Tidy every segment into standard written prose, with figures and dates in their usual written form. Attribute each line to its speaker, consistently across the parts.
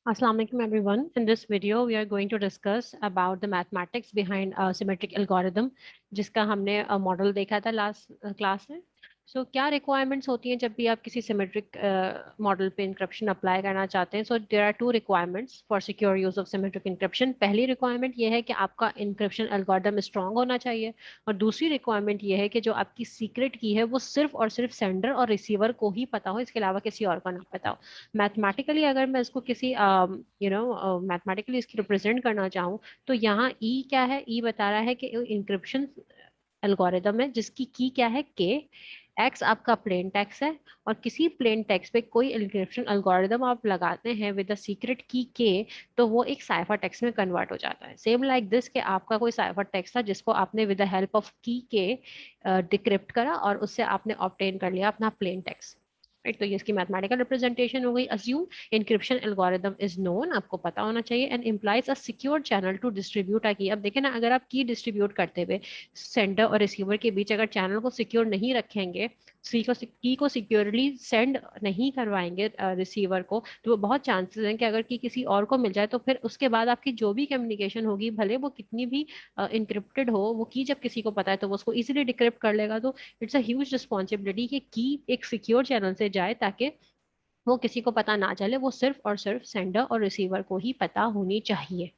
Speaker 1: Assalamu alaikum everyone. In this video, we are going to discuss about the mathematics behind a symmetric algorithm, जिसका हमने model देखा था last class में. सो क्या requirements होती हैं जब भी आप किसी सिमेट्रिक मॉडल पे इंक्रिप्शन अप्लाई करना चाहते हैं. So there are two requirements for secure use of symmetric encryption. पहली रिक्वायरमेंट ये है कि आपका इंक्रिप्शन एल्गोरिथम स्ट्रांग होना चाहिए, और दूसरी रिक्वायरमेंट ये है कि जो आपकी सीक्रेट की है वो सिर्फ और सिर्फ सेंडर और रिसीवर को ही पता हो, इसके अलावा किसी और को ना पता हो. मैथमेटिकली अगर मैं इसको किसी मैथमेटिकली इसकी रिप्रेजेंट करना चाहूँ, तो यहाँ ई क्या है. ई बता रहा है कि इंक्रिप्शन एल्गोरिदम है जिसकी की क्या है, के. एक्स आपका प्लेन टेक्स्ट है, और किसी प्लेन टेक्स्ट पे कोई इंक्रिप्शन एल्गोरिदम आप लगाते हैं विद द सीक्रेट की के, तो वो एक साइफर टेक्स्ट में कन्वर्ट हो जाता है. सेम लाइक दिस कि आपका कोई साइफर टेक्स्ट था जिसको आपने विद द हेल्प ऑफ की के डिक्रिप्ट करा, और उससे आपने ऑब्टेन कर लिया अपना प्लेन टेक्स्ट. राइट, तो ये इसकी मैथमेटिकल रिप्रेजेंटेशन हो गई. Assume encryption algorithm is known, आपको पता होना चाहिए, and implies a secure channel to distribute a key. अब देखें ना, अगर आप की डिस्ट्रीब्यूट करते हुए सेंडर और रिसीवर के बीच अगर चैनल को सिक्योर नहीं रखेंगे, की को सिक्योरली सेंड नहीं करवाएंगे रिसीवर को, तो वो बहुत चांसेस हैं कि अगर की किसी और को मिल जाए, तो फिर उसके बाद आपकी जो भी कम्युनिकेशन होगी, भले वो कितनी भी इंक्रिप्टेड हो, वो की जब किसी को पता है तो वो उसको इजीली डिक्रिप्ट कर लेगा. तो इट्स अ ह्यूज रिस्पॉन्सिबिलिटी कि की एक सिक्योर चैनल से जाए, ताकि वो किसी को पता ना चले, वो सिर्फ और सिर्फ सेंडर और रिसीवर को ही पता होनी चाहिए.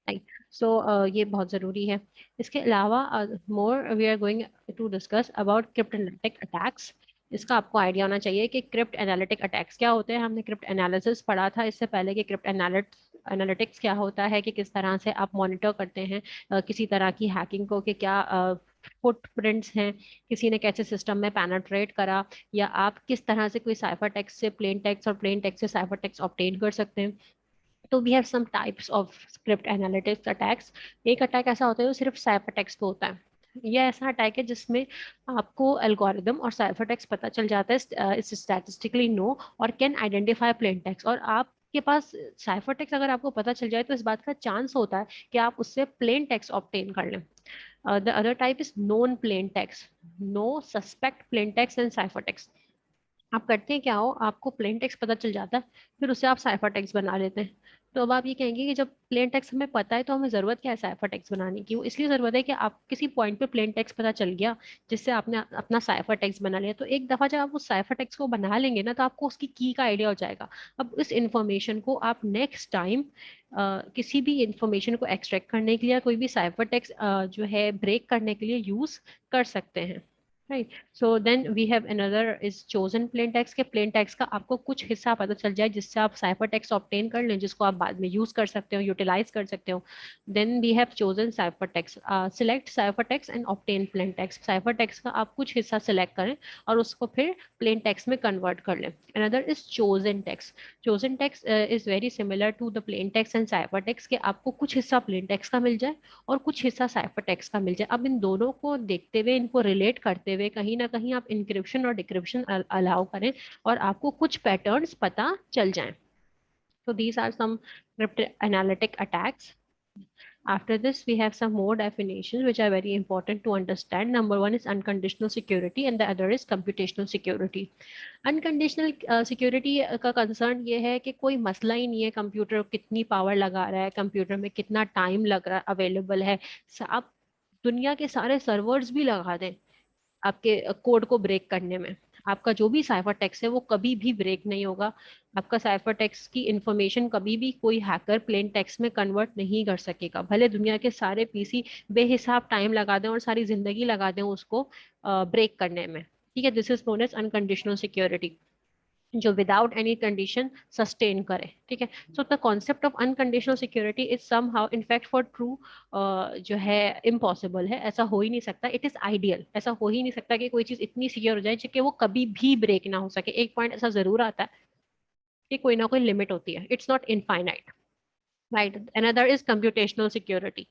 Speaker 1: राइट. सो ये बहुत ज़रूरी है. इसके अलावा more we are going to discuss about cryptanalytic attacks. इसका आपको आइडिया होना चाहिए कि क्रिप्ट एनालिटिक अटैक्स क्या होते हैं. हमने क्रिप्ट एनालिसिस पढ़ा था इससे पहले कि क्रिप्ट एनालिटिक्स क्या होता है, कि किस तरह से आप मॉनिटर करते हैं किसी तरह की हैकिंग को, कि क्या फुटप्रिंट्स हैं, किसी ने कैसे सिस्टम में पेनेट्रेट करा, या आप किस तरह से कोई साइफर टेक्स्ट से प्लेन टेक्स्ट और प्लेन टेक्स्ट से साइफर टेक्स्ट ऑब्टेन कर सकते हैं. तो we have some types of script analytics attacks. एक अटैक ऐसा होता है जो सिर्फ साइफर टेक्स्ट पे होता है. यह ऐसा अटैक है जिसमें आपको एल्गोरिदम और साइफर टेक्स्ट पता चल जाता है, इट्स स्टैटिस्टिकली नो और कैन आइडेंटिफाई प्लेन टेक्स्ट. और आपके पास साइफर टेक्स्ट अगर आपको पता चल जाए, तो इस बात का चांस होता है कि आप उससे प्लेन टेक्स्ट ऑब्टेन कर लें. The other type is known plain text. No suspect plain text and cipher text. आप करते हैं क्या हो, आपको प्लेन टेक्स्ट पता चल जाता है, फिर उससे आप साइफर टेक्स्ट बना लेते हैं. तो अब आप ये कहेंगे कि जब प्लेन टेक्स्ट हमें पता है, तो हमें ज़रूरत क्या है साइफर टेक्स्ट बनाने की. वो इसलिए ज़रूरत है कि आप किसी पॉइंट पे प्लेन टेक्स्ट पता चल गया, जिससे आपने अपना साइफर टेक्स्ट बना लिया. तो एक दफ़ा जब आप उस साइफर टेक्स्ट को बना लेंगे ना, तो आपको उसकी की का आइडिया हो जाएगा. अब इस इंफॉर्मेशन को आप नेक्स्ट टाइम किसी भी इंफॉर्मेशन को एक्सट्रैक्ट करने के लिए, या कोई भी साइफर टेक्स्ट जो है ब्रेक करने के लिए यूज़ कर सकते हैं. Right. So then we have another is chosen plain text. के प्लेन टेक्स्ट का आपको कुछ हिस्सा पता चल जाए, जिससे आप साइफर टेक्स्ट ऑब्टेन कर लें, जिसको आप बाद में यूज कर सकते हो, यूटिलाइज कर सकते हो. Then we have chosen cipher text. Select cipher text and obtain plain text. Cipher text का आप कुछ हिस्सा सिलेक्ट करें और उसको फिर प्लेन टेक्स्ट में कन्वर्ट कर लें. Another is chosen text. Chosen text is very similar to the plain text and cipher text, के आपको कुछ हिस्सा प्लेन टेक्स्ट का मिल जाए और कुछ हिस्सा साइफर टेक्स्ट का मिल जाए. अब इन दोनों को देखते हुए, इनको रिलेट करते हुए, कहीं ना कहीं आप इंक्रिप्शन और डिक्रिप्शन अलाउ करें, और आपको कुछ पैटर्न्स पता चल जाएं. So these are some cryptanalytic attacks. After this, we have some more definitions which are very important to understand. Number one is unconditional security, and the other is computational security. Unconditional security का concern ये है कि कोई मसला ही नहीं है computer कितनी power लगा रहा है, कंप्यूटर में कितना टाइम लग रहा अवेलेबल है. आप दुनिया के सारे सर्वर्स भी लगा दें आपके कोड को ब्रेक करने में, आपका जो भी साइफर टेक्स्ट है वो कभी भी ब्रेक नहीं होगा. आपका साइफर टेक्स्ट की इंफॉर्मेशन कभी भी कोई हैकर प्लेन टेक्स्ट में कन्वर्ट नहीं कर सकेगा, भले दुनिया के सारे पीसी बेहिसाब टाइम लगा दें और सारी जिंदगी लगा दें उसको ब्रेक करने में. ठीक है, this is known as unconditional security, जो विदाउट एनी कंडीशन सस्टेन करे. ठीक है. So the concept of unconditional security is somehow in fact for true जो है इम्पॉसिबल है. ऐसा हो ही नहीं सकता. It is ideal. ऐसा हो ही नहीं सकता कि कोई चीज इतनी सिक्योर हो जाए कि वो कभी भी ब्रेक ना हो सके. एक पॉइंट ऐसा जरूर आता है कि कोई ना कोई लिमिट होती है. It's not infinite. Right. Another is computational security.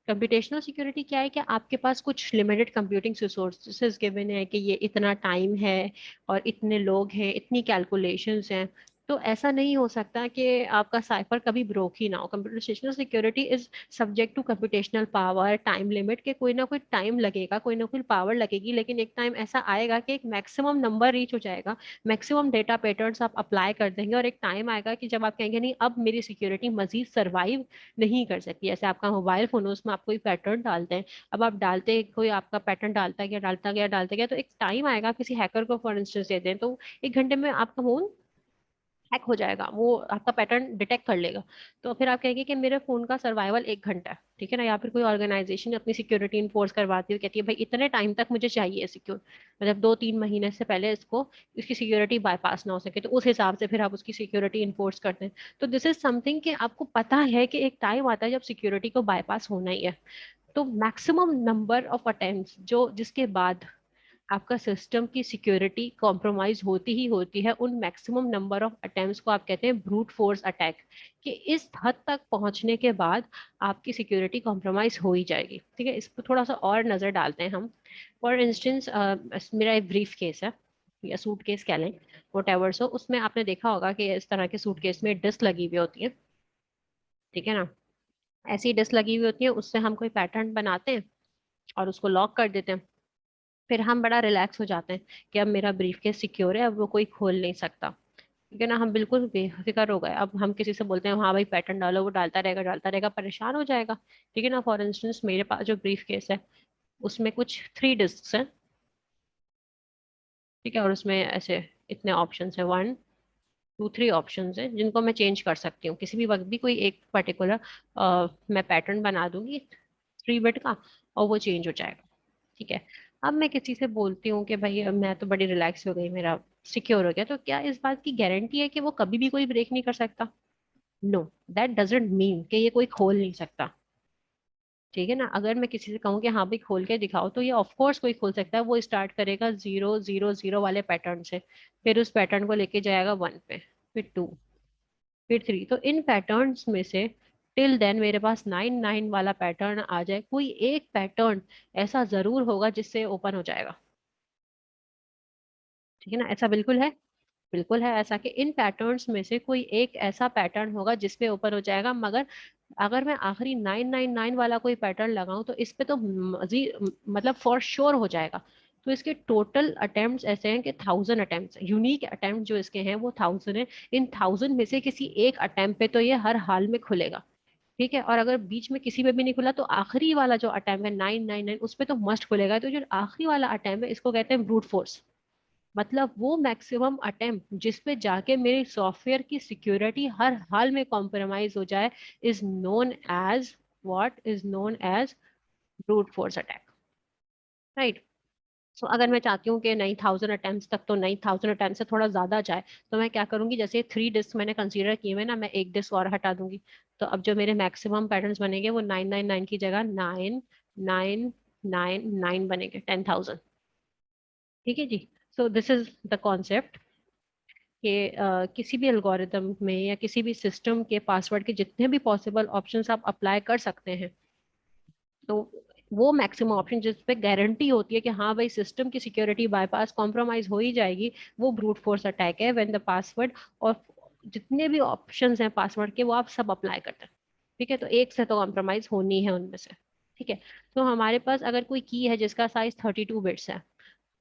Speaker 1: Computational security क्या है कि आपके पास कुछ लिमिटेड कंप्यूटिंग रिसोर्सेज गिवन है, कि ये इतना टाइम है और इतने लोग हैं, इतनी कैलकुलेशंस हैं. तो ऐसा नहीं हो सकता कि आपका साइफर कभी ब्रोक ही ना हो। Computational security is subject to computational power, time limit के कोई ना कोई टाइम लगेगा, कोई ना कोई पावर लगेगी, लेकिन एक टाइम ऐसा आएगा कि एक मैक्सिमम नंबर रीच हो जाएगा, मैक्सिमम डेटा पैटर्न्स आप अप्लाई कर देंगे, और एक टाइम आएगा कि जब आप कहेंगे नहीं अब मेरी सिक्योरिटी मजीद सर्वाइव नहीं कर सकती। जैसे आपका मोबाइल फोन है, उसमें आप कोई पैटर्न डालते हैं, अब आप डालते हैं, कोई आपका पैटर्न डालता गया, तो एक टाइम आएगा, किसी हैकर को फॉर इंस्टेंस देते हैं तो 1 घंटे में आपका फोन हैक हो जाएगा, वो आपका पैटर्न डिटेक्ट कर लेगा। तो फिर आप कहेंगे कि मेरे फोन का सर्वाइवल 1 घंटा है, ठीक है ना। या फिर कोई ऑर्गेनाइजेशन अपनी सिक्योरिटी इन्फोर्स करवाती है, कहती है भाई इतने टाइम तक मुझे चाहिए सिक्योर, मतलब 2-3 महीने से पहले इसको, इसकी सिक्योरिटी बाईपास ना हो सके, तो उस हिसाब से फिर आप उसकी सिक्योरिटी इन्फोर्स करते हैं। तो दिस इज समथिंग कि आपको पता है कि एक टाइम आता है जब सिक्योरिटी को बाईपास होना ही है। तो मैक्सिमम नंबर ऑफ अटेम्प्ट्स जो जिसके बाद आपका सिस्टम की सिक्योरिटी कॉम्प्रोमाइज होती ही होती है, उन मैक्सिमम नंबर ऑफ अटेम्प्ट्स को आप कहते हैं ब्रूट फोर्स अटैक, कि इस हद तक पहुंचने के बाद आपकी सिक्योरिटी कॉम्प्रोमाइज हो ही जाएगी। ठीक है, इस पर थोड़ा सा और नजर डालते हैं हम। फॉर इंस्टेंस मेरा एक ब्रीफ केस है या सूट केस कह लें, वट एवर, सो उसमें आपने देखा होगा कि इस तरह के सूट केस में डिस्क लगी हुई होती है, ठीक है ना। ऐसी डिस्क लगी हुई होती है, उससे हम कोई पैटर्न बनाते हैं और उसको लॉक कर देते हैं। फिर हम बड़ा रिलैक्स हो जाते हैं कि अब मेरा ब्रीफकेस सिक्योर है, अब वो कोई खोल नहीं सकता, ठीक है ना। हम बिल्कुल बेफिक्र हो गए। अब हम किसी से बोलते हैं हाँ भाई पैटर्न डालो, वो डालता रहेगा, परेशान हो जाएगा, ठीक है ना। फॉर इंस्टेंस मेरे पास जो ब्रीफ केस है उसमें कुछ 3 डिस्क हैं, ठीक है, और उसमें ऐसे इतने ऑप्शन है, 1, 2, 3 ऑप्शन है जिनको मैं चेंज कर सकती हूँ किसी भी वक्त भी। कोई एक पर्टिकुलर मैं पैटर्न बना दूंगी 3 बिट का, और वो चेंज हो जाएगा, ठीक है। अब मैं किसी से बोलती हूँ कि भाई अब मैं तो बड़ी रिलैक्स हो गई, मेरा सिक्योर हो गया, तो क्या इस बात की गारंटी है कि वो कभी भी कोई ब्रेक नहीं कर सकता? नो, दैट डजंट मीन कि ये कोई खोल नहीं सकता, ठीक है ना। अगर मैं किसी से कहूँ कि हाँ भाई खोल के दिखाओ, तो ये ऑफ कोर्स कोई खोल सकता है। वो स्टार्ट करेगा 0 0 0 वाले पैटर्न से, फिर उस पैटर्न को लेके जाएगा 1 पे, फिर 2, फिर 3। तो इन पैटर्न्स में से टिल देन मेरे पास 9 9 वाला पैटर्न आ जाए, कोई एक पैटर्न ऐसा जरूर होगा जिससे ओपन हो जाएगा, ठीक है ना। ऐसा बिल्कुल है ऐसा कि इन पैटर्न्स में से कोई एक ऐसा पैटर्न होगा जिसपे ओपन हो जाएगा। मगर अगर मैं आखिरी 9 9 9 वाला कोई पैटर्न लगाऊं तो इस पे तो मतलब फॉर श्योर हो जाएगा। तो इसके टोटल अटेम्प्ट्स ऐसे हैं कि 1000 अटेम्प्ट्स, यूनिक अटेम्प्ट जो इसके हैं वो 1000 है। इन 1000 में से किसी एक अटेम्प्ट पे तो ये हर हाल में खुलेगा, ठीक है। और अगर बीच में किसी पे भी नहीं खुला तो आखिरी वाला जो अटेम्प्ट है 9 9 9 उस पे तो मस्ट खुलेगा। तो जो आखिरी वाला अटेम्प्ट है इसको कहते हैं ब्रूट फोर्स, मतलब वो मैक्सिमम अटेम्प्ट जिसपे जाके मेरी सॉफ्टवेयर की सिक्योरिटी हर हाल में कॉम्प्रोमाइज हो जाए, is known as, what is known as brute force attack, right. So अगर मैं चाहती हूँ कि नहीं 1000 अटेम्प्ट तक तो नहीं, 1000 अटेम्प्ट से थोड़ा ज्यादा जाए, तो मैं क्या करूंगी, जैसे 3 डिस्क मैंने कंसीडर किए हुए ना, मैं एक डिस्क और हटा दूंगी। तो अब जो मेरे मैक्सिमम पैटर्न्स बनेंगे वो 9 9 9 की जगह 9 9 9 9 बनेंगे, 10,000, ठीक है जी। So this is the concept कि किसी भी एल्गोरिदम में या किसी भी सिस्टम के पासवर्ड के जितने भी पॉसिबल ऑप्शंस आप अप्लाई कर सकते हैं, तो वो मैक्सिमम ऑप्शन जिस पे गारंटी होती है कि हाँ भाई सिस्टम की सिक्योरिटी बाईपास कॉम्प्रोमाइज हो ही जाएगी, वो ब्रूट फोर्स अटैक है। व्हेन द पासवर्ड और जितने भी ऑप्शंस हैं पासवर्ड के वो आप सब अप्लाई करते हैं, ठीक है। तो एक से तो कॉम्प्रोमाइज होनी है उनमें से, ठीक है। तो हमारे पास अगर कोई की है जिसका साइज 32 बिट्स है,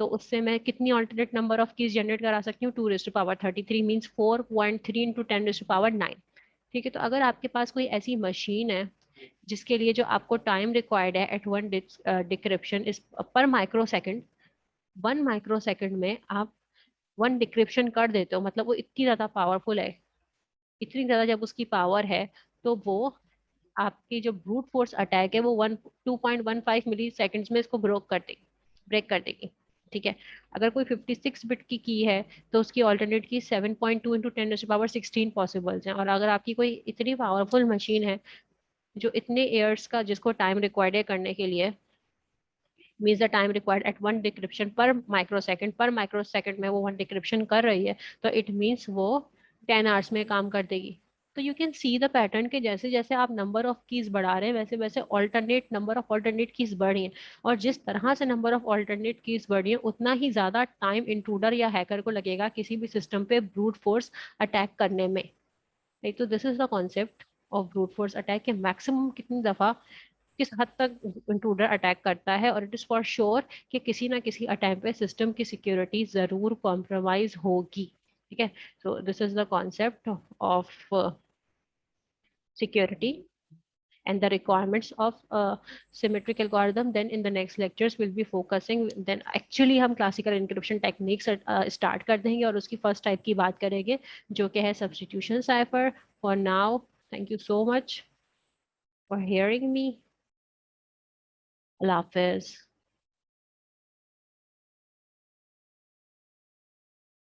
Speaker 1: तो उससे मैं कितनी alternate number of keys generate करा सकती हूँ? 2 to the power 33 means 4.3 into 10 to the power 9, ठीक है। तो अगर आपके पास कोई ऐसी मशीन है जिसके लिए जो आपको टाइम रिक्वायर्ड है एट वन डिक्रिप्शन इस पर माइक्रो सेकेंड, 1 माइक्रो सेकेंड में आप 1 डिक्रिप्शन कर देते हो, मतलब वो इतनी ज्यादा पावरफुल है, इतनी ज्यादा जब उसकी पावर है, तो वो आपकी जो ब्रूट फोर्स अटैक है वो 2.15 मिली सेकेंड्स में इसको ब्रेक कर देगी, ठीक है। अगर कोई 56 बिट की है तो उसकी ऑल्टरनेट की 7.2 into 10 to the power 16 possibles हैं। और अगर आपकी कोई इतनी पावरफुल मशीन है जो इतने ईयर्स का जिसको टाइम रिक्वायर्ड है करने के लिए, means the time required at 1 decryption पर माइक्रो सेकेंड में वो 1 डिक्रिप्शन कर रही है, तो इट मीन्स वो 10 आवर्स में काम कर देगी, तो you can see the pattern के जैसे जैसे आप नंबर ऑफ कीज बढ़ा रहे हैं वैसे वैसे alternate number of alternate keys बढ़ी हैं, और जिस तरह से नंबर ऑफ ऑल्टरनेट कीज बढ़ी है उतना ही ज्यादा टाइम इंट्रूडर या हैकर को लगेगा किसी भी सिस्टम पे ब्रूट फोर्स अटैक करने में। नहीं तो this is the concept of brute force attack के मैक्सिमम कितनी दफा किस हद तक इंट्रूडर अटैक करता है, और इट इज फॉर श्योर कि किसी ना किसी अटैक पे सिस्टम की सिक्योरिटी जरूर कॉम्प्रोमाइज होगी। ठीक है, सो this is the concept of security and the requirements of symmetric algorithm. Then in the next lectures we'll be focusing, then actually हम classical encryption techniques start कर देंगे और उसकी first type की बात करेंगे जो कि है substitution cipher. For now, thank you so much for hearing me. Allah Hafiz.